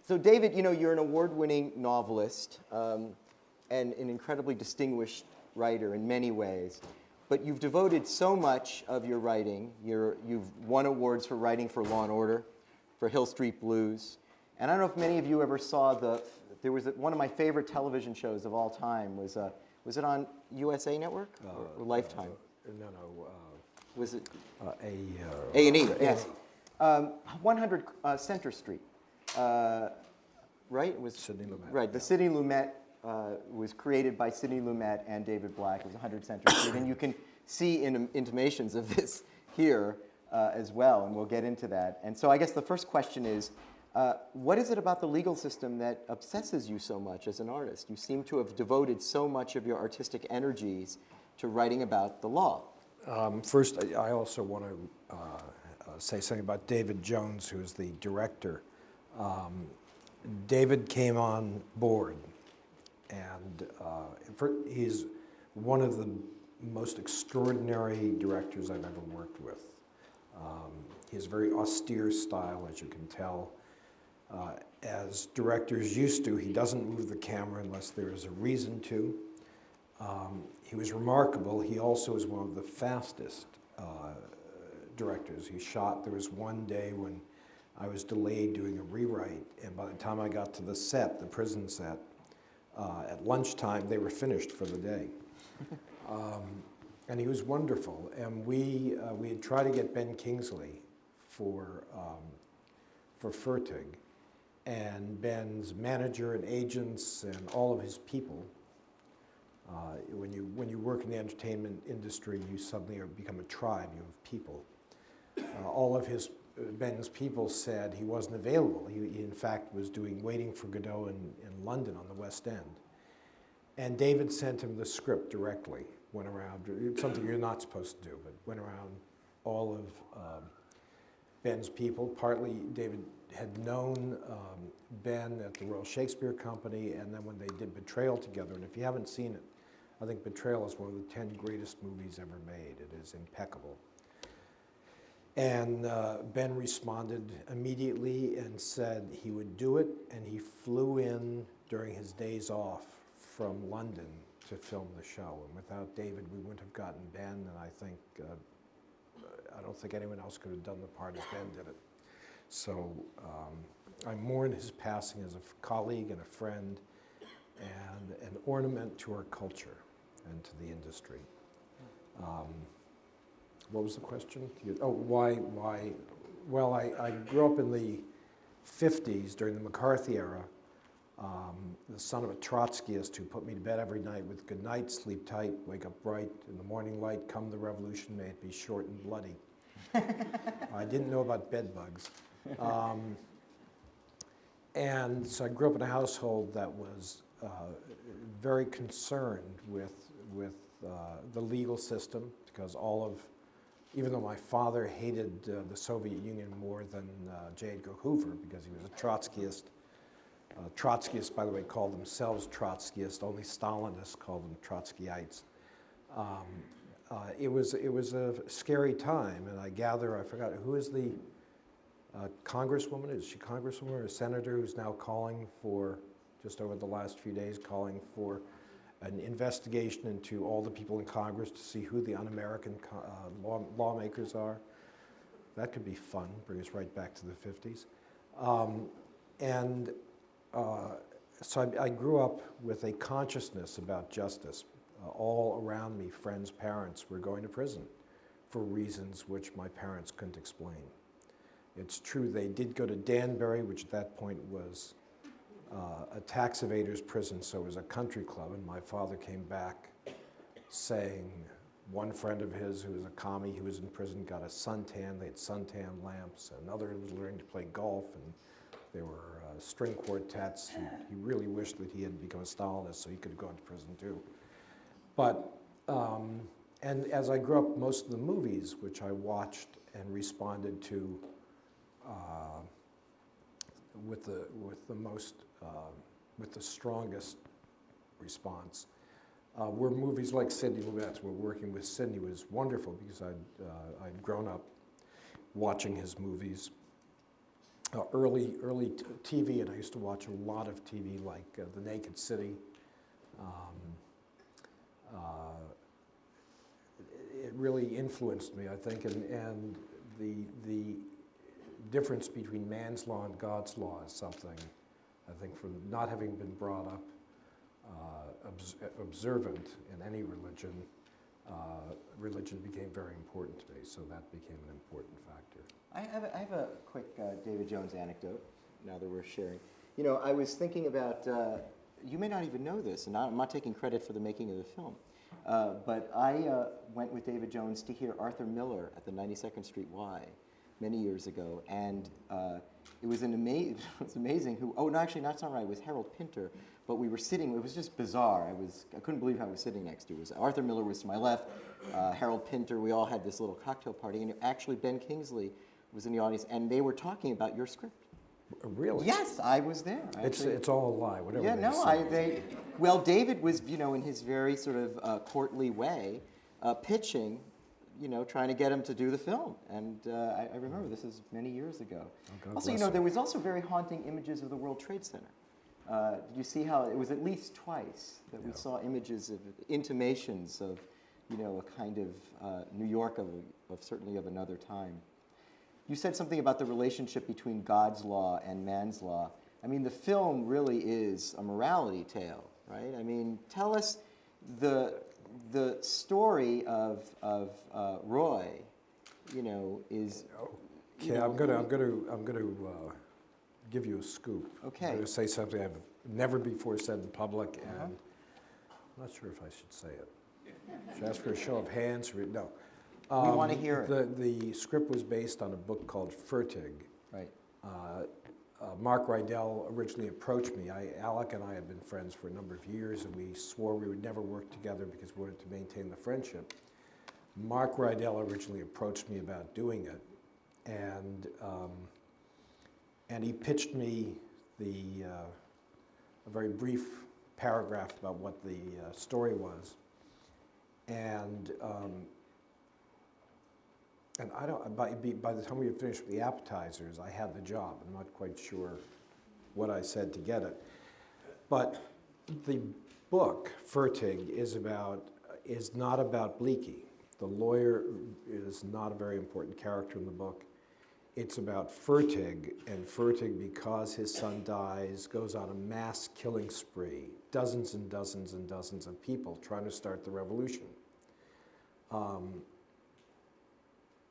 So David, you're an award-winning novelist and an incredibly distinguished writer in many ways. But you've devoted so much of your writing. You've won awards for writing for Law & Order, for Hill Street Blues. And I don't know if many of you ever saw there was one of my favorite television shows of all time. Was it on USA Network or Lifetime? No. Was it? A&E. Yes. 100 Center Street, right? It was Sidney Lumet. Right. The Sidney Lumet was created by Sidney Lumet and David Black. It was 100 Center Street, and you can see intimations of this here as well, and we'll get into that. And so I guess the first question is, what is it about the legal system that obsesses you so much as an artist? You seem to have devoted so much of your artistic energies to writing about the law. First, I also want to say something about David Jones, who is the director. David came on board, and he's one of the most extraordinary directors I've ever worked with. He has a very austere style, as you can tell. As directors used to, he doesn't move the camera unless there is a reason to. He was remarkable. He also is one of the fastest directors. There was one day when I was delayed doing a rewrite, and by the time I got to the set, the prison set, at lunchtime, they were finished for the day. And he was wonderful. And we had tried to get Ben Kingsley for Fertig, and Ben's manager and agents and all of his people. When you work in the entertainment industry, you suddenly become a tribe. You have people. All of Ben's people said he wasn't available. He in fact was Waiting for Godot in London on the West End. And David sent him the script directly. Went around, something you're not supposed to do, but went around all of Ben's people. Partly David had known Ben at the Royal Shakespeare Company, and then when they did Betrayal together, and if you haven't seen it, I think Betrayal is one of the 10 greatest movies ever made. It is impeccable. And Ben responded immediately and said he would do it, and he flew in during his days off from London to film the show. And without David, we wouldn't have gotten Ben, and I don't think anyone else could have done the part as Ben did it. So I mourn his passing as a colleague and a friend and an ornament to our culture and to the industry. What was the question? Why? Well, I grew up in the 50s during the McCarthy era, the son of a Trotskyist who put me to bed every night with good night, sleep tight, wake up bright, in the morning light, come the revolution, may it be short and bloody. I didn't know about bed bugs. And so I grew up in a household that was very concerned with the legal system, because even though my father hated the Soviet Union more than J. Edgar Hoover, because he was a Trotskyist. Trotskyists, by the way, called themselves Trotskyists. Only Stalinists called them Trotskyites. It was a scary time, and I forgot, who is the congresswoman? Is she congresswoman or a senator who's now calling for, just over the last few days, calling for an investigation into all the people in Congress to see who the un-American lawmakers are? That could be fun, bring us right back to the 50s. So I grew up with a consciousness about justice. All around me, friends, parents were going to prison for reasons which my parents couldn't explain. It's true they did go to Danbury, which at that point was a tax evaders prison, so it was a country club, and my father came back saying one friend of his who was a commie who was in prison got a suntan. They had suntan lamps. Another was learning to play golf, and there were string quartets. He really wished that he had become a Stalinist so he could have gone to prison too. But, and as I grew up, most of the movies which I watched and responded to with the strongest response were movies like Sidney Lumet's. Working with Sidney was wonderful because I'd grown up watching his movies. early TV, and I used to watch a lot of TV, like The Naked City. Uh, it really influenced me, I think, and the difference between man's law and God's law is something, I think, from not having been brought up observant in any religion, religion became very important to me, so that became an important factor. I have a quick David Jones anecdote, now that we're sharing. You know, I was thinking about, you may not even know this, and I'm not taking credit for the making of the film, but I went with David Jones to hear Arthur Miller at the 92nd Street Y many years ago, and it was it was amazing who, oh, no, actually, that's not right, it was Harold Pinter, but we were sitting, it was just bizarre. I couldn't believe who I was sitting next to. It was Arthur Miller was to my left, Harold Pinter, we all had this little cocktail party, and actually Ben Kingsley was in the audience, and they were talking about your script. Really? Yes, I was there. It's all a lie, whatever Yeah, they no, say. well, David was, you know, in his very sort of courtly way, pitching, you know, trying to get him to do the film. And I remember this is many years ago. Oh, God Also, you bless know, him. there was also very haunting images of the World Trade Center. Did you see how it was at least twice that we Yeah. saw images of intimations of, you know, a kind of New York of certainly of another time. You said something about the relationship between God's law and man's law. I mean, the film really is a morality tale, right? I mean, tell us the story of Roy, you know, is. Okay, you know, I'm gonna give you a scoop. Okay. I'm gonna say something I've never before said in public, and I'm not sure if I should say it. Should I ask for a show of hands? No. We want to hear it. The script was based on a book called Fertig. Right. Mark Rydell originally approached me. Alec and I had been friends for a number of years, and we swore we would never work together because we wanted to maintain the friendship. Mark Rydell originally approached me about doing it, and he pitched me a very brief paragraph about what the story was, and I don't. By the time we had finished with the appetizers, I had the job. I'm not quite sure what I said to get it, but the book Fertig is not about Bleaky. The lawyer is not a very important character in the book. It's about Fertig, and Fertig, because his son dies, goes on a mass killing spree, dozens and dozens and dozens of people trying to start the revolution.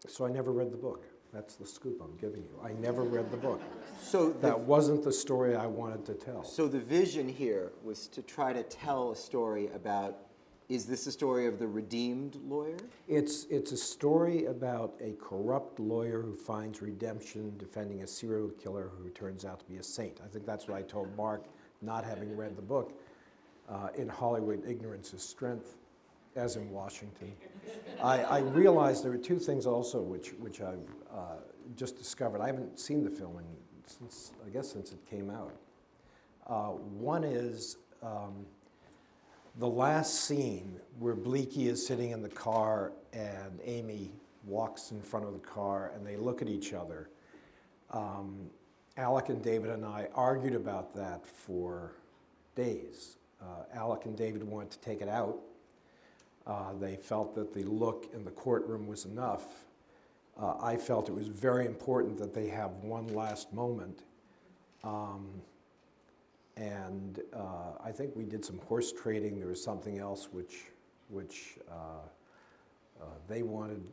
So I never read the book. That's the scoop I'm giving you. I never read the book. So That wasn't the story I wanted to tell. So the vision here was to try to tell a story about, is this a story of the redeemed lawyer? It's a story about a corrupt lawyer who finds redemption defending a serial killer who turns out to be a saint. I think that's what I told Mark, not having read the book. In Hollywood, ignorance is strength, as in Washington. I realized there were two things also which I've just discovered. I haven't seen the film since it came out. One is the last scene where Bleaky is sitting in the car and Amy walks in front of the car and they look at each other. Alec and David and I argued about that for days. Alec and David wanted to take it out. They felt that the look in the courtroom was enough. I felt it was very important that they have one last moment. I think we did some horse trading. There was something else which they wanted,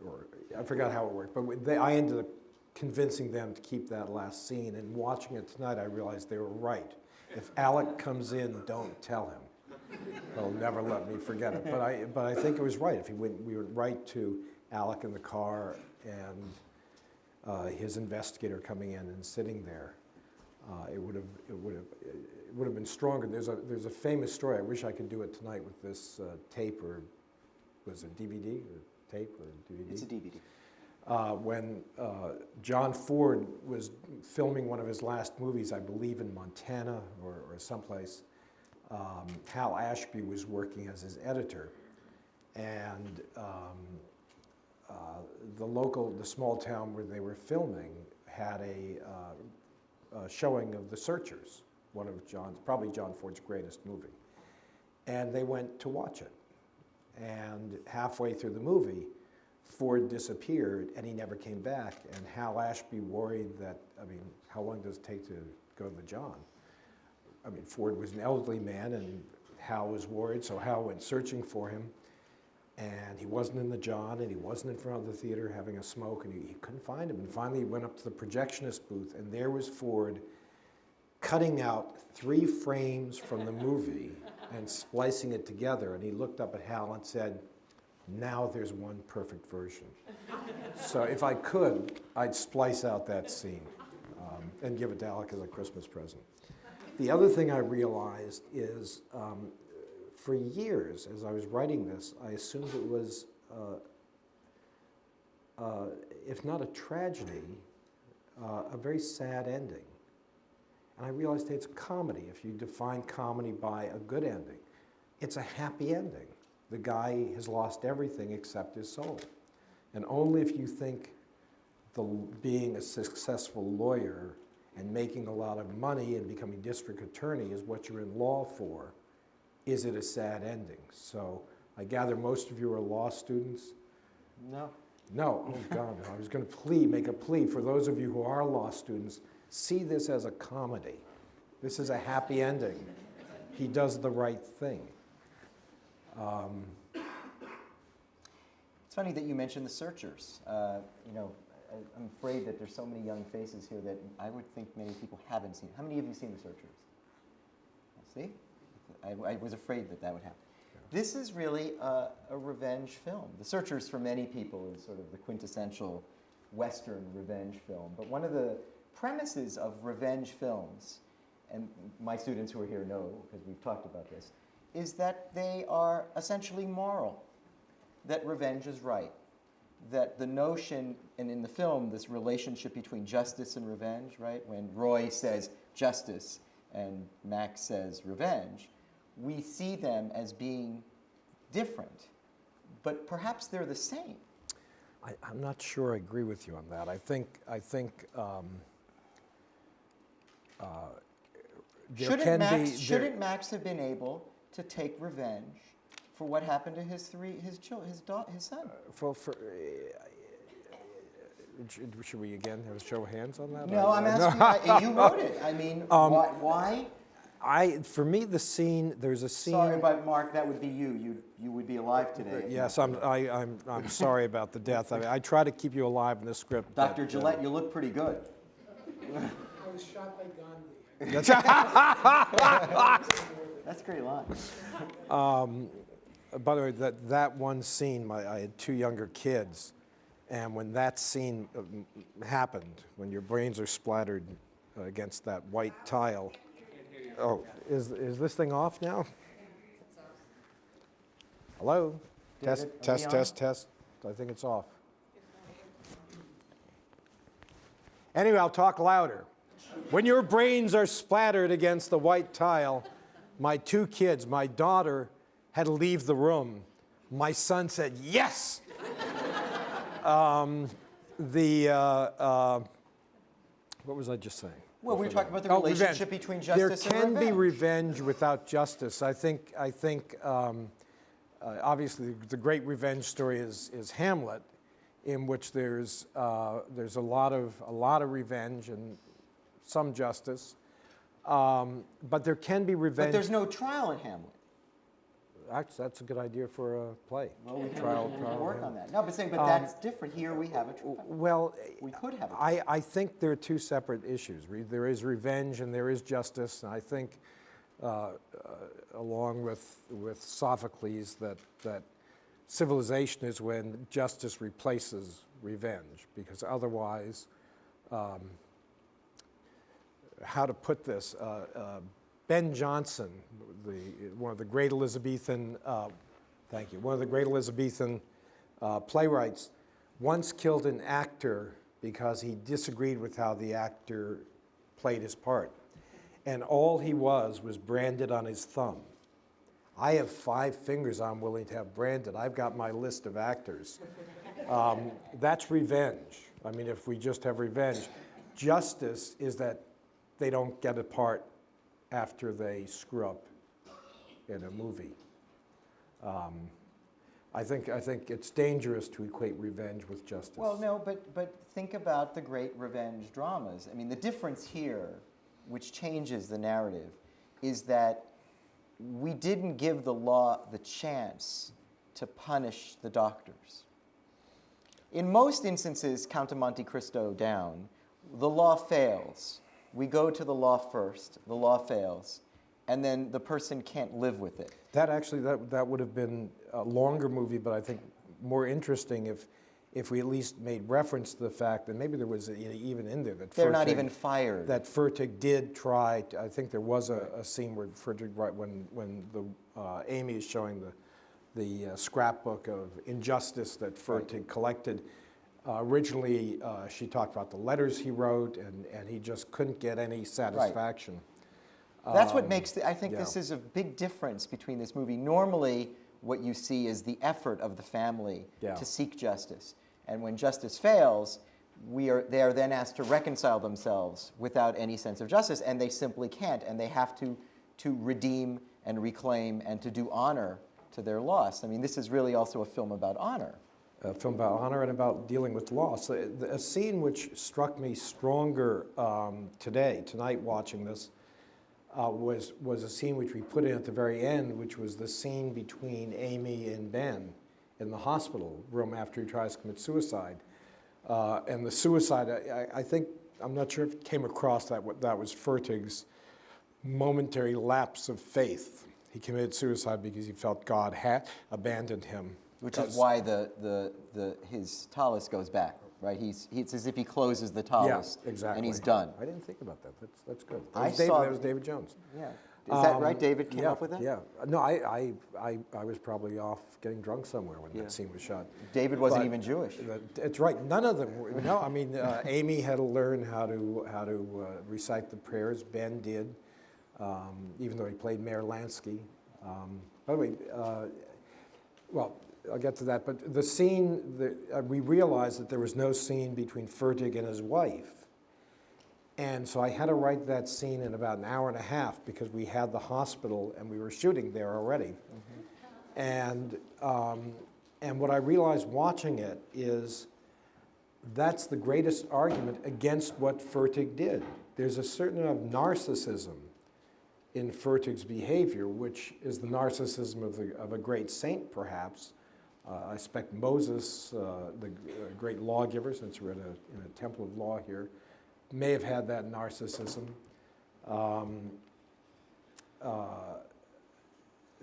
or I forgot how it worked, but I ended up convincing them to keep that last scene. And watching it tonight, I realized they were right. If Alec comes in, don't tell him. He'll never let me forget it. But I think it was right. If we went right to Alec in the car and his investigator coming in and sitting there, it would have been stronger. There's a famous story. I wish I could do it tonight with this tape, or was it DVD or tape or DVD? It's a DVD. When John Ford was filming one of his last movies, I believe in Montana or someplace, Hal Ashby was working as his editor, and the small town where they were filming had a showing of The Searchers, one of probably John Ford's greatest movie. And they went to watch it. And halfway through the movie, Ford disappeared and he never came back. And Hal Ashby worried that, how long does it take to go to the John? Ford was an elderly man and Hal was worried, so Hal went searching for him. And he wasn't in the John, and he wasn't in front of the theater having a smoke, and he couldn't find him. And finally he went up to the projectionist booth, and there was Ford cutting out 3 frames from the movie and splicing it together. And he looked up at Hal and said, "Now there's one perfect version." So if I could, I'd splice out that scene and give it to Alec as a Christmas present. The other thing I realized is, for years, as I was writing this, I assumed it was, if not a tragedy, a very sad ending. And I realized it's a comedy. If you define comedy by a good ending, it's a happy ending. The guy has lost everything except his soul. And only if you think being a successful lawyer and making a lot of money and becoming district attorney is what you're in law for, is it a sad ending? So I gather most of you are law students? No. No, oh God, I was going to make a plea for those of you who are law students, see this as a comedy. This is a happy ending. He does the right thing. It's funny that you mentioned The Searchers. I'm afraid that there's so many young faces here that I would think many people haven't seen. How many of you seen The Searchers? See? I was afraid that would happen. Yeah. This is really a revenge film. The Searchers, for many people, is sort of the quintessential Western revenge film. But one of the premises of revenge films, and my students who are here know, because we've talked about this, is that they are essentially moral, that revenge is right, that the notion, and in the film, this relationship between justice and revenge, right? When Roy says justice and Max says revenge, we see them as being different, but perhaps they're the same. I'm not sure I agree with you on that. I think Shouldn't Max have been able to take revenge for what happened to his son? Should we again have a show of hands on that? No, I'm asking. You wrote it. Why? For me, there's a scene. Sorry, but Mark, that would be you. You would be alive today. Yes, I'm sorry about the death. I try to keep you alive in the script. Dr. Gillette, you look pretty good. I was shot by Gandhi. That's a great line. By the way, that one scene, I had 2 younger kids, and when that scene happened, when your brains are splattered against that white tile. Oh, is this thing off now? It's off. Hello? David, Test. I think it's off. Anyway, I'll talk louder. When your brains are splattered against the white tile, my 2 kids, my daughter had to leave the room. My son said, yes! What was I just saying? Well, we were talking about the relationship between justice and revenge. There can be revenge without justice. I think obviously the great revenge story is Hamlet, in which there's a lot of revenge and some justice, but there can be revenge. But there's no trial in Hamlet. Actually, that's a good idea for a play. Well, we can work on that. No, but that's different. Here we have a trial. Well, we could have a trial. I think there are 2 separate issues. There is revenge and there is justice. And I think, along with Sophocles, that civilization is when justice replaces revenge, because otherwise, how to put this? Ben Jonson, one of the great Elizabethan, playwrights, once killed an actor because he disagreed with how the actor played his part, and all he was branded on his thumb. I have 5 fingers I'm willing to have branded. I've got my list of actors. That's revenge. I mean, if we just have revenge. justice is that they don't get a part after they screw up in a movie. I think it's dangerous to equate revenge with justice. Well, no, but think about the great revenge dramas. I mean, the difference here, which changes the narrative, is that we didn't give the law the chance to punish the doctors. In most instances, Count of Monte Cristo down, the law fails. We go to the law first, the law fails, and then the person can't live with it. That actually, that would have been a longer movie, but I think more interesting if we at least made reference to the fact that maybe there was even in there that They're not Fertig- even fired. that Fertig did try. I think there was a scene where Fertig, right when Amy is showing the scrapbook of injustice that Fertig collected. Originally, she talked about the letters he wrote, and he just couldn't get any satisfaction. That's what makes, I think yeah. this is a big difference between this movie. Normally, what you see is the effort of the family Yeah. to seek justice. And when justice fails, they are then asked to reconcile themselves without any sense of justice, and they simply can't. And they have to redeem and reclaim and to do honor to their loss. I mean, this is really also a film about honor. A film about honor and about dealing with loss. A scene which struck me stronger tonight watching this, was a scene which we put in at the very end, which was the scene between Amy and Ben in the hospital room after he tries to commit suicide. And the suicide, I think, I'm not sure if it came across that was Fertig's momentary lapse of faith. He committed suicide because he felt God had abandoned him. Which is why his talus goes back, right? It's as if he closes the talus, exactly. and he's done. I didn't think about that. That's good. That That was David Jones. Yeah. Is that right? David came yeah, up with that? Yeah. No, I was probably off getting drunk somewhere when Yeah. that scene was shot. David wasn't But even Jewish. It's right. None of them were. No, I mean, Amy had to learn how to recite the prayers. Ben did, even though he played Mayor Lansky. By the way, well, I'll get to that. But the scene, we realized that there was no scene between Fertig and his wife. And so I had to write that scene in about an hour and a half because we had the hospital and we were shooting there already. Mm-hmm. And what I realized watching it is that's the greatest argument against what Fertig did. There's a certain amount of narcissism in Fertig's behavior, which is the narcissism of a great saint, perhaps. I expect Moses, the great lawgiver, since we're in a temple of law here, may have had that narcissism.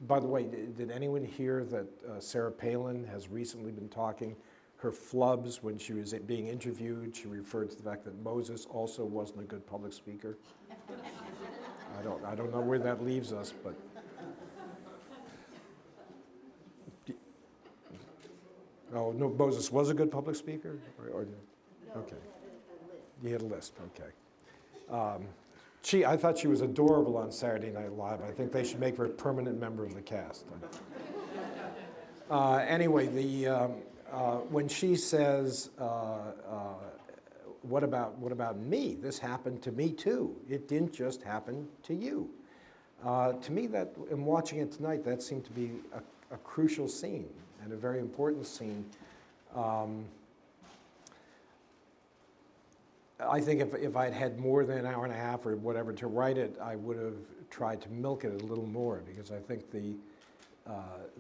By the way, did anyone hear that Sarah Palin has recently been talking? Her flubs when she was being interviewed, she referred to the fact that Moses also wasn't a good public speaker. I don't know where that leaves us, but. Oh, no, Moses was a good public speaker? Okay. You had a lisp, okay. I thought she was adorable on Saturday Night Live. I think they should make her a permanent member of the cast. Anyway, when she says, what about me? This happened to me too. It didn't just happen to you. To me, in watching it tonight, that seemed to be a crucial scene and a very important scene. I think if I'd had more than an hour and a half or whatever to write it, I would have tried to milk it a little more because I think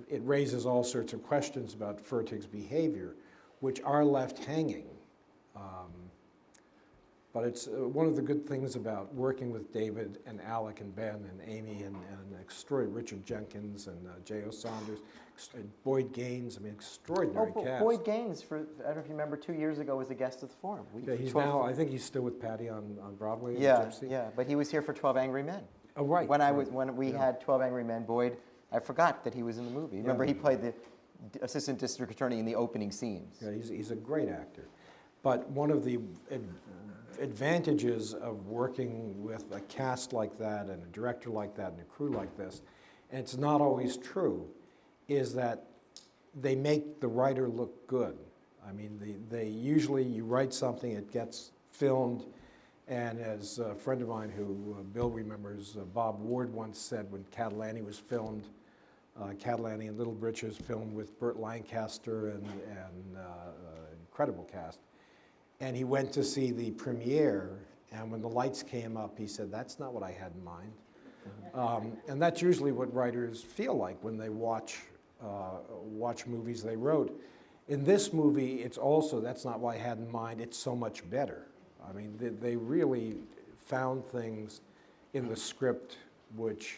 it raises all sorts of questions about Fertig's behavior, which are left hanging. But it's one of the good things about working with David and Alec and Ben and Amy and extraordinary Richard Jenkins and J.O. Saunders, Boyd Gaines. I mean, extraordinary cast. Boyd Gaines, I don't know if you remember, 2 years ago was a guest at the Forum. Yeah, he's now. I think he's still with Patty on Broadway. Yeah, Gypsy. yeah, but he was here for 12 Angry Men. Oh, right. When we had 12 Angry Men, Boyd, I forgot that he was in the movie. Remember, he played the assistant district attorney in the opening scenes. Yeah, he's a great actor. But one of the advantages of working with a cast like that and a director like that and a crew like this, and it's not always true, is that they make the writer look good. I mean, they usually, you write something, it gets filmed, And as a friend of mine who Bill remembers, Bob Ward once said when Catalani was filmed, Catalani and Little Britches filmed with Burt Lancaster and incredible cast. And he went to see the premiere, and when the lights came up, he said, "That's not what I had in mind." And that's usually what writers feel like when they watch movies they wrote. In this movie, it's also, that's not what I had in mind, it's so much better. I mean, they really found things in the script which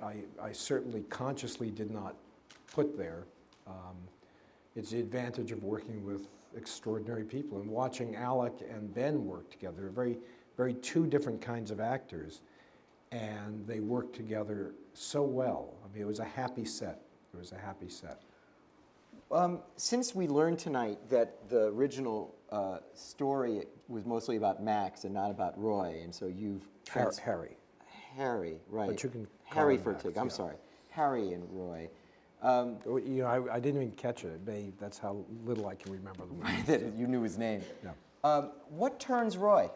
I certainly consciously did not put there. It's the advantage of working with extraordinary people and watching Alec and Ben work together. Very two different kinds of actors, and they worked together so well. I mean, it was a happy set. It was a happy set. Since we learned tonight that the original story was mostly about Max and not about Roy, and so you've Harry. Harry, right? But you can call Harry him Fertig. Max, I'm yeah. sorry, Harry and Roy. You know, I didn't even catch it. That's how little I can remember the movie. That you knew his name. Yeah. What turns Roy?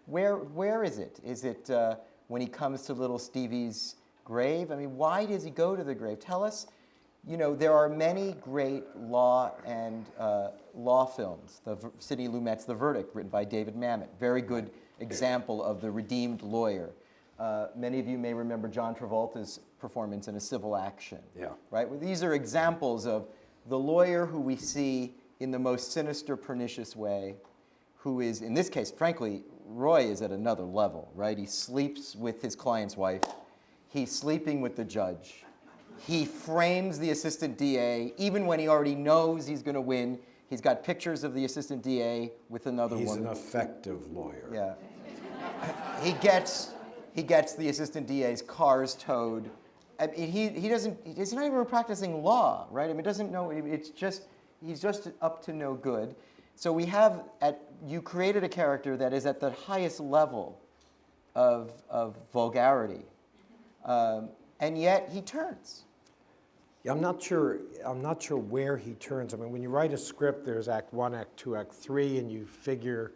Where is it? Is it when he comes to little Stevie's grave? I mean, why does he go to the grave? Tell us. You know, there are many great law and law films. Sidney Lumet's The Verdict, written by David Mamet. Very good example of the redeemed lawyer. Many of you may remember John Travolta's performance in A Civil Action. Yeah. Right? Well, these are examples of the lawyer who we see in the most sinister, pernicious way, who is, in this case, frankly, Roy is at another level, right? He sleeps with his client's wife. He's sleeping with the judge. He frames the assistant DA, even when he already knows he's going to win. He's got pictures of the assistant DA with another He's woman. an effective lawyer. Yeah. He gets the assistant DA's cars towed. I mean, he's not even practicing law, right? I mean, doesn't know, he's just up to no good. So you created a character that is at the highest level of vulgarity. And yet he turns. Yeah, I'm not sure where he turns. I mean, when you write a script, there's Act 1, Act 2, Act 3, and you figure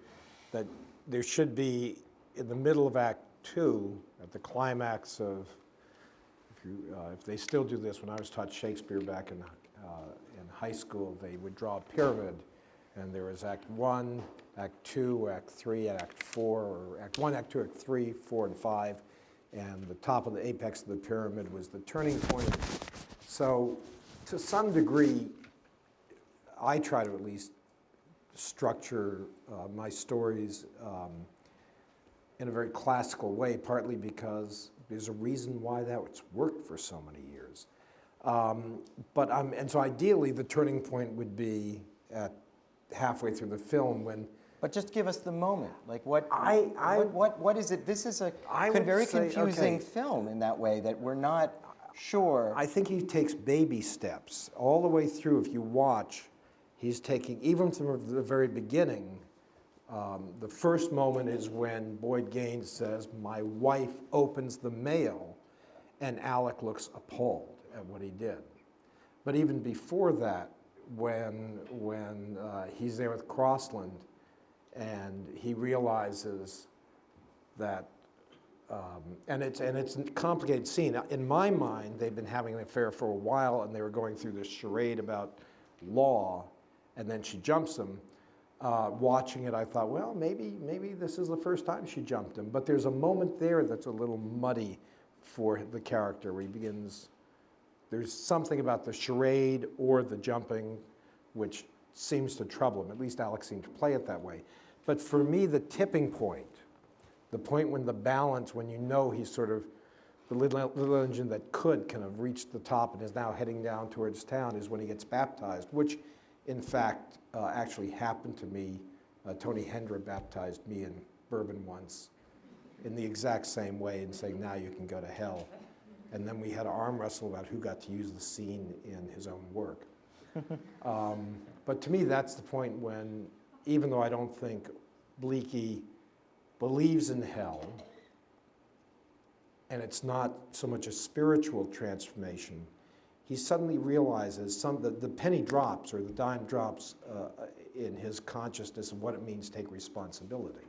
that there should be, in the middle of Act 2, at the climax of, if they still do this, when I was taught Shakespeare back in high school, they would draw a pyramid, and there was Act 1, Act 2, Act 3, and Act 4, or Act 1, Act 2, Act 3, 4, and 5, and the top of the apex of the pyramid was the turning point. So, to some degree, I try to at least structure my stories in a very classical way, partly because there's a reason why that's worked for so many years. And so ideally, the turning point would be at halfway through the film when. But just give us the moment. Like what is it? This is a very confusing film in that way that we're not sure. I think he takes baby steps all the way through. If you watch, he's taking, even from the very beginning, the first moment is when Boyd Gaines says, "My wife opens the mail," and Alec looks appalled at what he did. But even before that, when he's there with Crossland, and he realizes that, and it's a complicated scene. In my mind, they've been having an affair for a while, and they were going through this charade about law, and then she jumps him. Watching it, I thought, well, maybe this is the first time she jumped him. But there's a moment there that's a little muddy for the character, where he begins. There's something about the charade or the jumping which seems to trouble him. At least Alex seemed to play it that way. But for me, the tipping point, the point when the balance, when you know he's sort of the little engine that could kind of reach the top and is now heading down towards town, is when he gets baptized, which in fact actually happened to me. Tony Hendra baptized me in bourbon once in the exact same way and saying, "Now you can go to hell." And then we had an arm wrestle about who got to use the scene in his own work. But to me, that's the point when, even though I don't think Bleaky believes in hell, and it's not so much a spiritual transformation, he suddenly realizes the penny drops, or the dime drops in his consciousness of what it means to take responsibility,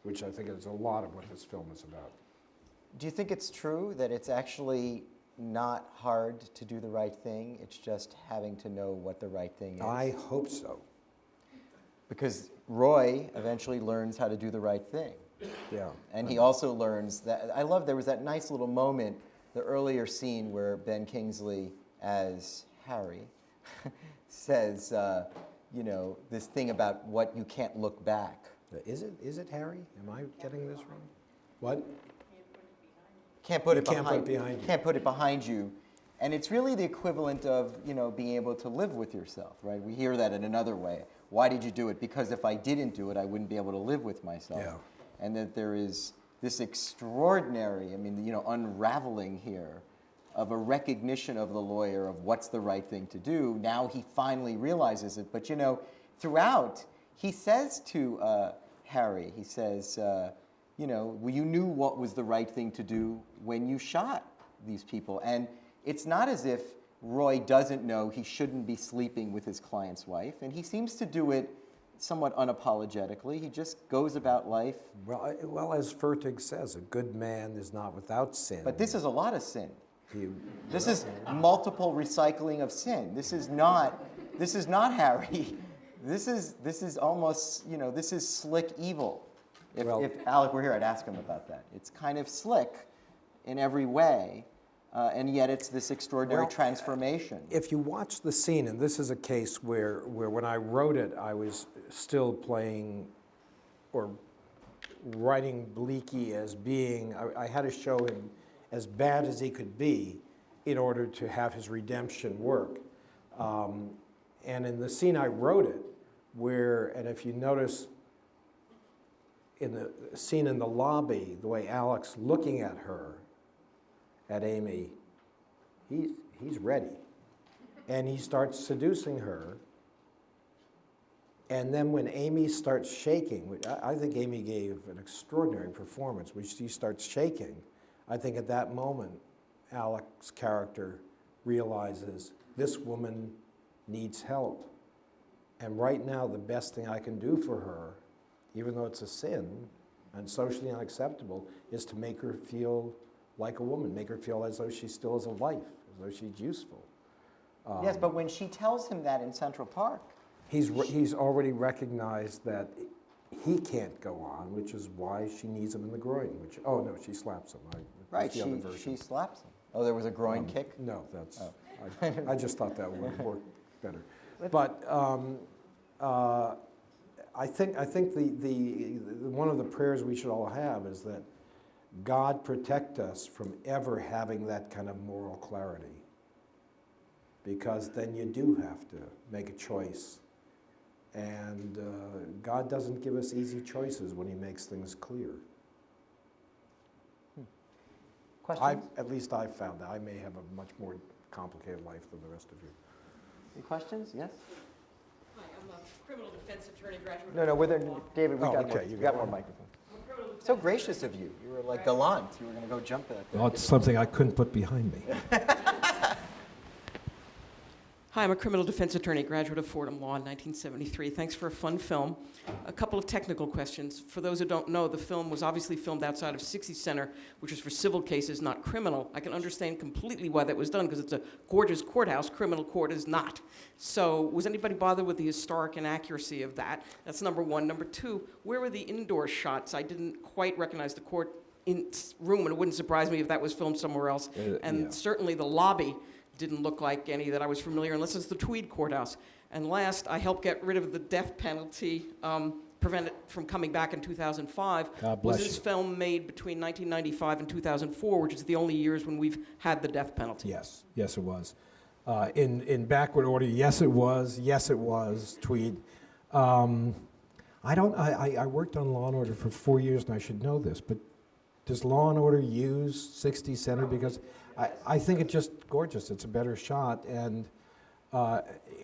which I think is a lot of what this film is about. Do you think it's true that it's actually not hard to do the right thing? It's just having to know what the right thing is? I hope so. Because Roy eventually learns how to do the right thing. Yeah. And he also learns that, I love, there was that nice little moment, the earlier scene where Ben Kingsley, as Harry, says, you know, this thing about what you can't look back. Is it Harry? Am I getting this wrong? What? Can't put You it can't behind put it behind you. Can't put it behind you. And it's really the equivalent of, you know, being able to live with yourself, right? We hear that in another way. Why did you do it? Because if I didn't do it, I wouldn't be able to live with myself. Yeah. And that there is this extraordinary, I mean, you know, unraveling here of a recognition of the lawyer of what's the right thing to do. Now he finally realizes it. But, you know, throughout, he says to Harry, he says, you know, well, you knew what was the right thing to do when you shot these people. And it's not as if Roy doesn't know he shouldn't be sleeping with his client's wife, and he seems to do it somewhat unapologetically. He just goes about life. Well, as Fertig says, a good man is not without sin. But this is a lot of sin. He- This is multiple recycling of sin. This is not Harry. This is almost, you know, this is slick evil. If Alec were here, I'd ask him about that. It's kind of slick in every way, and yet it's this extraordinary Well, transformation. If you watch the scene, and this is a case where when I wrote it, I was still playing or writing Bleaky as being, I had to show him as bad as he could be in order to have his redemption work. And in the scene I wrote it, and if you notice in the scene in the lobby, the way Alec's looking at her, at Amy, he's ready. And he starts seducing her. And then when Amy starts shaking, which I think Amy gave an extraordinary performance, when she starts shaking, I think at that moment, Alec's character realizes this woman needs help. And right now, the best thing I can do for her, even though it's a sin and socially unacceptable, is to make her feel like a woman, make her feel as though she still has a life, as though she's useful. Yes, but when she tells him that in Central Park, He's already recognized that he can't go on, which is why she needs him in the groin. Oh no, she slaps him. right, That's the other version. she slaps him. Oh, there was a groin kick? No, that's. Oh. I just thought that would work better. But I think the one of the prayers we should all have is that God protect us from ever having that kind of moral clarity, because then you do have to make a choice. And God doesn't give us easy choices when he makes things clear. Questions? At least I've found that. I may have a much more complicated life than the rest of you. Any questions? Yes? Hi, I'm a criminal defense attorney, graduate. No, we're there. David, we Oh, got okay, more. you We got got more one. microphone. So gracious of you. You were like gallant. You were going to go jump at that. Well, it's something I couldn't put behind me. Hi, I'm a criminal defense attorney, graduate of Fordham Law in 1973. Thanks for a fun film. A couple of technical questions. For those who don't know, the film was obviously filmed outside of 60 Center, which is for civil cases, not criminal. I can understand completely why that was done, because it's a gorgeous courthouse. Criminal court is not. So was anybody bothered with the historic inaccuracy of that? That's number one. Number two, where were the indoor shots? I didn't quite recognize the court room, and it wouldn't surprise me if that was filmed somewhere else. And yeah. certainly the lobby didn't look like any that I was familiar, unless it's the Tweed Courthouse. And last, I helped get rid of the death penalty, prevent it from coming back in 2005. God Was bless this you. film made between 1995 and 2004, which is the only years when we've had the death penalty? Yes, yes, it was. In backward order, yes, it was. Yes, it was. Tweed. I worked on Law and Order for 4 years, and I should know this, but does Law and Order use 60 Center? Because I think it's just gorgeous. It's a better shot, and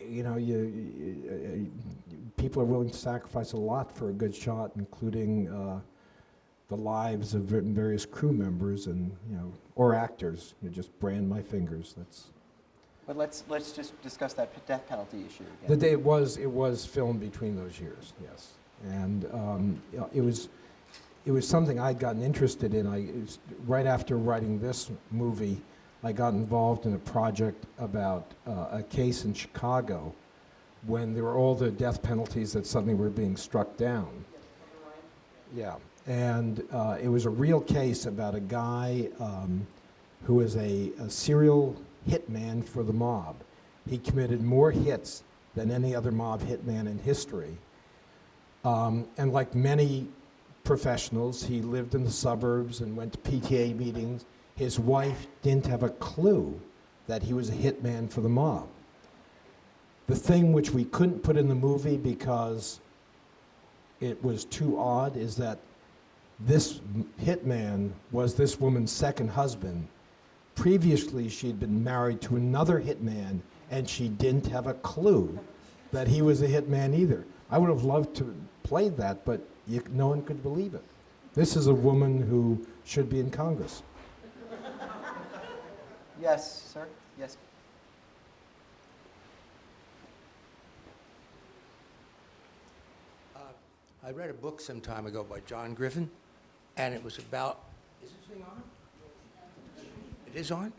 you know, people are willing to sacrifice a lot for a good shot, including the lives of various crew members and or actors. You just brand my fingers. But let's just discuss that death penalty issue The again. day it was filmed between those years, yes. And you know, it was something I'd gotten interested in. Right after writing this movie, I got involved in a project about a case in Chicago when there were all the death penalties that suddenly were being struck down. Yeah, and it was a real case about a guy who was a serial hitman for the mob. He committed more hits than any other mob hitman in history. And like many professionals, he lived in the suburbs and went to PTA meetings. His wife didn't have a clue that he was a hitman for the mob. The thing which we couldn't put in the movie because it was too odd is that this hitman was this woman's second husband. Previously, she'd been married to another hitman, and she didn't have a clue that he was a hitman either. I would have loved to play that, but no one could believe it. This is a woman who should be in Congress. Yes, sir? Yes. I read a book some time ago by John Griffin, and it was about. Is this thing on? It is on.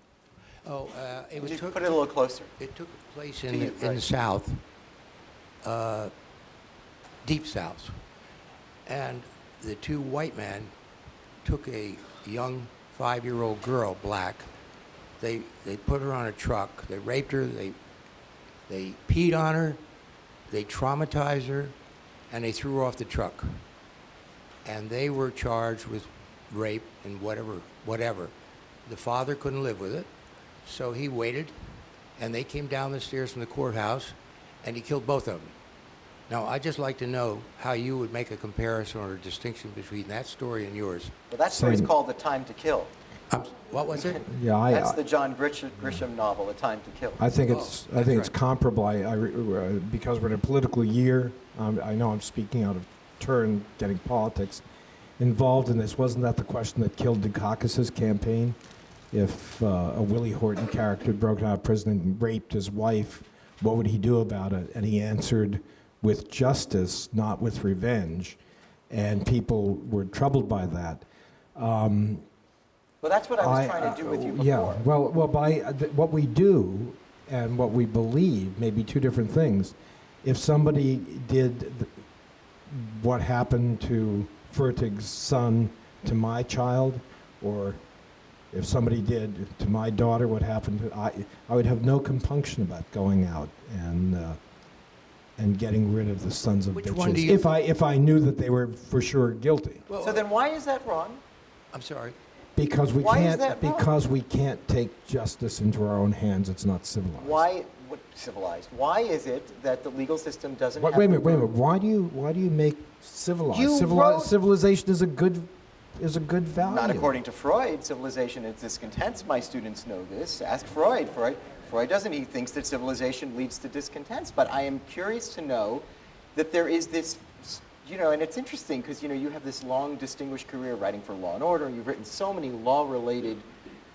Oh, it was. Could you put it a little closer? It took place To in you, the right. South, deep South, and the two white men took a young 5-year-old girl, black. They put her on a truck. They raped her. They peed on her. They traumatized her, and they threw her off the truck. And they were charged with rape and whatever. The father couldn't live with it, so he waited, and they came down the stairs from the courthouse, and he killed both of them. Now, I'd just like to know how you would make a comparison or a distinction between that story and yours. Well, that story's Same. called The Time to Kill. What was it? Yeah, That's the John Grisham novel, The Time to Kill. I think Oh, it's that's right. comparable. Because we're in a political year. I know I'm speaking out of turn, getting politics involved in this. Wasn't that the question that killed Dukakis's campaign? If a Willie Horton character broke out of prison and raped his wife, what would he do about it? And he answered with justice, not with revenge. And people were troubled by that. Well, that's what I was trying to do with you before. Yeah, well, what we do and what we believe may be two different things. If somebody did what happened to Fertig's son to my child, or if somebody did to my daughter what happened to, I would have no compunction about going out and getting rid of the sons of Which one bitches do you- if I knew that they were for sure guilty. Well, So then why is that wrong? I'm sorry. Because we Why is can't. that wrong? Because we can't take justice into our own hands. It's not civilized. Civilized? Why is it that the legal system doesn't Wait have a the minute. Wait a room- minute. Why do you make civilized? You wrote- Civilization is a good value. Not according to Freud. Civilization is discontents. My students know this. Ask Freud. Freud doesn't. He thinks that civilization leads to discontents. But I am curious to know that there is this, and it's interesting because, you have this long, distinguished career writing for Law and Order, and you've written so many law-related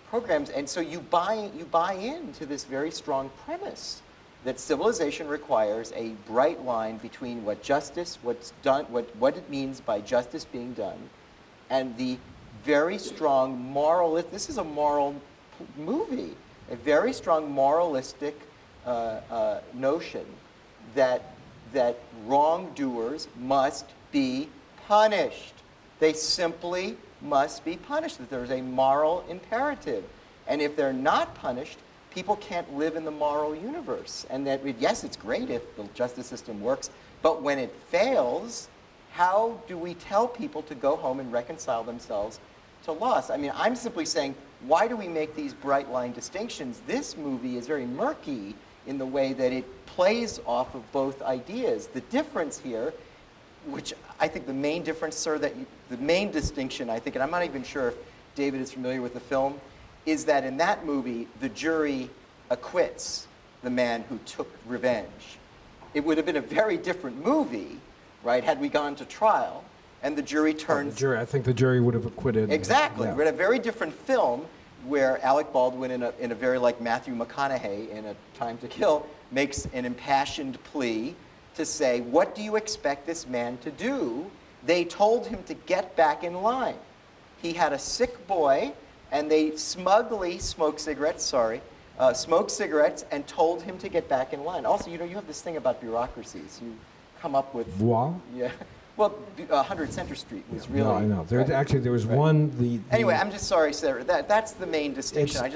programs, and so you buy into this very strong premise that civilization requires a bright line between what justice, what's done, what it means by justice being done, and the very strong moral. This is a moral movie, a very strong moralistic notion that wrongdoers must be punished. They simply must be punished. That there is a moral imperative, and if they're not punished, people can't live in the moral universe. And that, yes, it's great if the justice system works, but when it fails, how do we tell people to go home and reconcile themselves to loss? I mean, I'm simply saying, why do we make these bright line distinctions? This movie is very murky in the way that it plays off of both ideas. The difference here, which I think the main difference, sir, the main distinction, I think, and I'm not even sure if David is familiar with the film, is that in that movie, the jury acquits the man who took revenge. It would have been a very different movie, right, had we gone to trial, and the jury turns... I think the jury would have acquitted. Exactly. Yeah. We're in a very different film where Alec Baldwin, in a very like Matthew McConaughey in A Time to Kill, makes an impassioned plea to say, what do you expect this man to do? They told him to get back in line. He had a sick boy, and they smugly smoked cigarettes and told him to get back in line. Also, you know, you have this thing about bureaucracies. You come up with... Moi? Yeah. Well, 100 Center Street was really... No, I know. There, right. Actually, there was Right. one... Anyway, I'm just sorry, Sarah. That's the main distinction.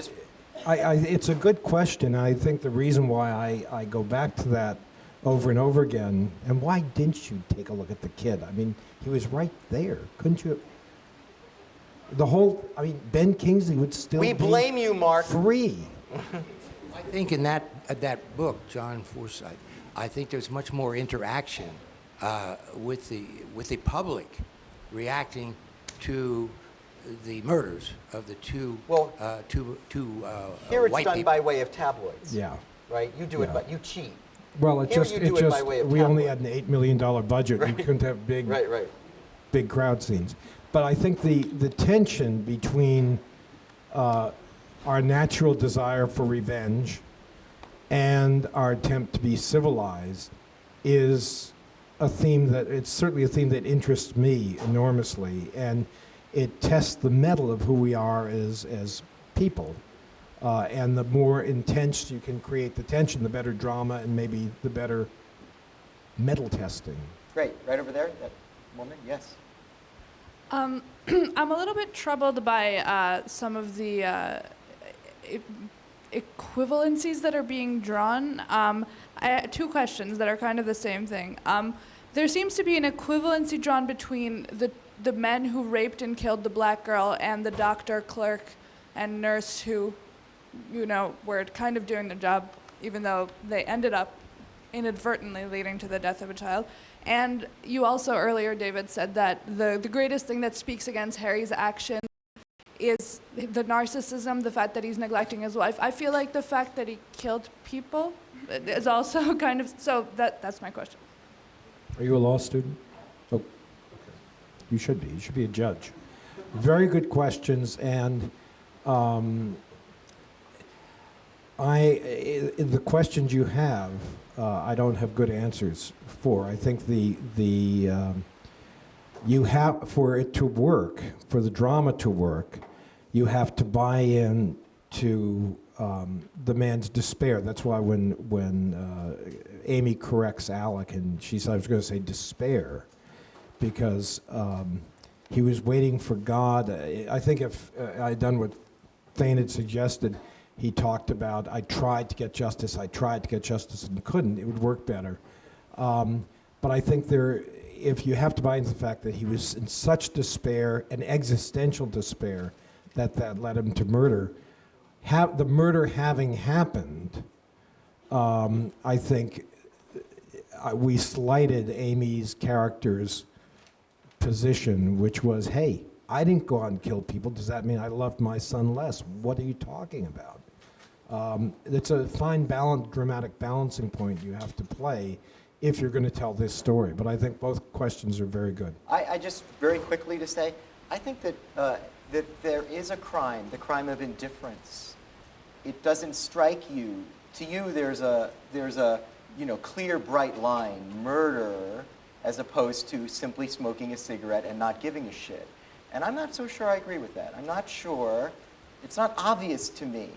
It's a good question. I think the reason why I go back to that over and over again, and why didn't you take a look at the kid? I mean, he was right there. Couldn't you? Ben Kingsley would still We be blame you, Mark. free. I think in that book, John Forsythe, I think there's much more interaction with the public reacting to the murders of the two Here it's white done people. by way of tabloids. Yeah. Right? You do it, Yeah. but you cheat. Well, Here you do it by way of we only tabloid. had an $8 million budget. We couldn't have Right. big crowd scenes. But I think the tension between our natural desire for revenge and our attempt to be civilized is it's certainly a theme that interests me enormously, and it tests the mettle of who we are as people. And the more intense you can create the tension, the better drama and maybe the better metal testing. Great. Right over there, that woman, yes. I'm a little bit troubled by some of the equivalencies that are being drawn. I have two questions that are kind of the same thing. There seems to be an equivalency drawn between the men who raped and killed the black girl and the doctor, clerk, and nurse who, you know, were kind of doing their job, even though they ended up inadvertently leading to the death of a child. And you also earlier, David, said that the greatest thing that speaks against Harry's action is the narcissism, the fact that he's neglecting his wife. I feel like the fact that he killed people is also kind of, so that's my question. Are you a law student? Oh, okay. You should be. You should be a judge. Very good questions, and the questions you have, I don't have good answers for. I think you have, for it to work, for the drama to work, you have to buy in to the man's despair. That's why when Amy corrects Alec, and she said, I was going to say despair, because he was waiting for God. I think if I had done what Thane had suggested, he talked about, I tried to get justice and couldn't, it would work better. But I think if you have to buy into the fact that he was in such despair, an existential despair, that led him to murder, the murder having happened, I think we slighted Amy's character's position, which was, hey, I didn't go out and kill people. Does that mean I loved my son less? What are you talking about? It's a fine dramatic balancing point you have to play if you're going to tell this story. But I think both questions are very good. I just very quickly to say, I think that that there is a crime, the crime of indifference. It doesn't strike you. To you, there's a clear, bright line, murder, as opposed to simply smoking a cigarette and not giving a shit. And I'm not so sure I agree with that. I'm not sure. It's not obvious to me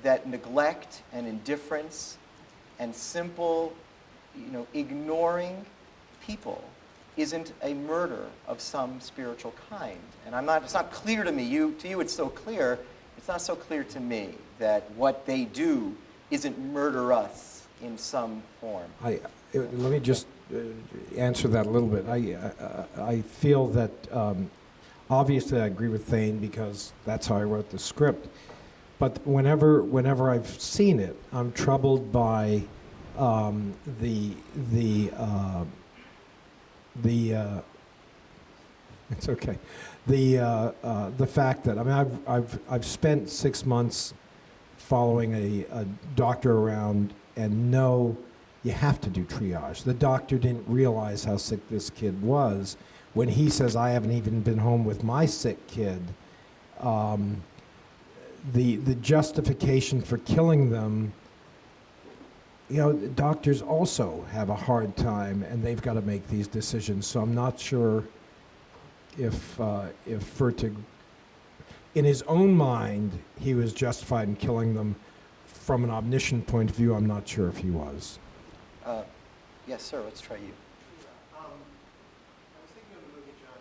that neglect and indifference and simple, ignoring people isn't a murder of some spiritual kind. And it's not clear to me. To you it's so clear. It's not so clear to me that what they do isn't murder us in some form. Let me just answer that a little bit. I feel that obviously I agree with Thane because that's how I wrote the script. But whenever I've seen it, I'm troubled by it's okay. The fact that I've spent 6 months following a doctor around and know you have to do triage. The doctor didn't realize how sick this kid was. When he says, I haven't even been home with my sick kid, the justification for killing them, you know, doctors also have a hard time, and they've got to make these decisions. So I'm not sure if Fertig, in his own mind, he was justified in killing them. From an omniscient point of view, I'm not sure if he was. Yes, sir. Let's try you. I was thinking of the movie John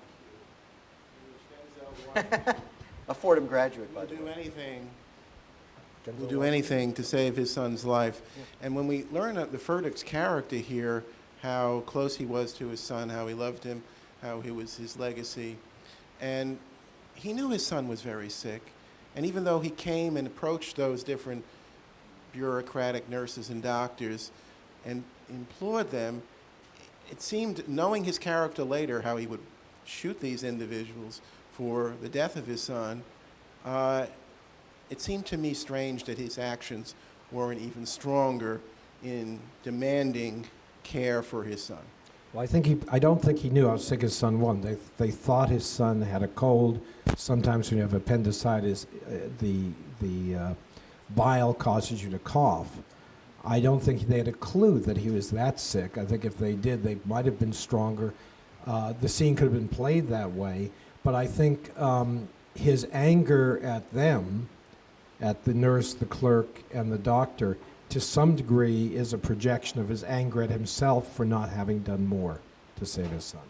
Q, in which Denzel A Fordham graduate, by will the do way. anything. Will do anything to save his son's life. And when we learn the Fertig's character here, how close he was to his son, how he loved him, how he was his legacy, and he knew his son was very sick. And even though he came and approached those different bureaucratic nurses and doctors and implored them, it seemed, knowing his character later, how he would shoot these individuals for the death of his son, it seemed to me strange that his actions weren't even stronger in demanding care for his son. Well, I don't think he knew how sick his son was. They thought his son had a cold. Sometimes when you have appendicitis, the bile causes you to cough. I don't think they had a clue that he was that sick. I think if they did, they might have been stronger. The scene could have been played that way, but I think his anger at them, at the nurse, the clerk, and the doctor, to some degree is a projection of his anger at himself for not having done more to save his son.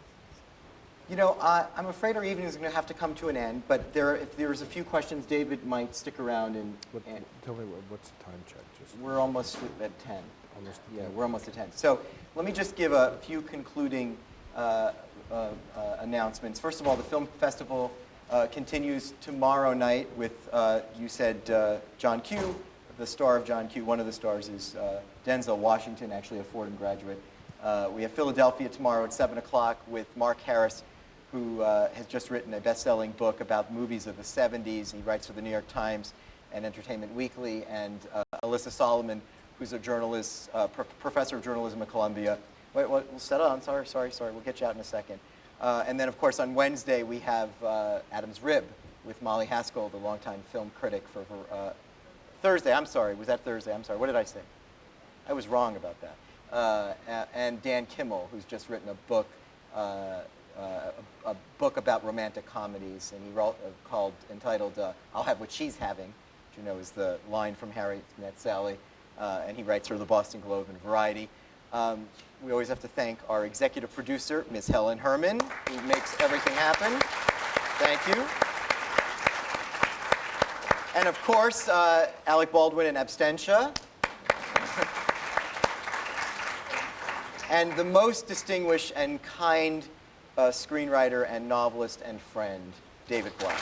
You know, I'm afraid our evening is going to have to come to an end, but if there's a few questions, David might stick around and Tell me what's the time check? Just we're almost at 10. almost. Yeah, we're almost at 10. So let me just give a few concluding announcements. First of all, the film festival continues tomorrow night with, you said, John Q, the star of John Q. One of the stars is Denzel Washington, actually a Fordham graduate. We have Philadelphia tomorrow at 7 o'clock with Mark Harris, who has just written a best-selling book about movies of the 70s. He writes for the New York Times and Entertainment Weekly, and Alyssa Solomon, who's a journalist, professor of journalism at Columbia. Wait, we'll settle on. Sorry. We'll get you out in a second. And then, of course, on Wednesday, we have Adam's Rib with Molly Haskell, the longtime film critic for Thursday. I'm sorry. Was that Thursday? I'm sorry. What did I say? I was wrong about that. And Dan Kimmel, who's just written a book about romantic comedies, and he wrote entitled "I'll Have What She's Having," which you know is the line from Harry Met Sally, and he writes for the Boston Globe and Variety. We always have to thank our executive producer, Ms. Helen Herman, who makes everything happen. Thank you. And of course, Alec Baldwin and Abstentia. And the most distinguished and kind screenwriter and novelist and friend, David Black.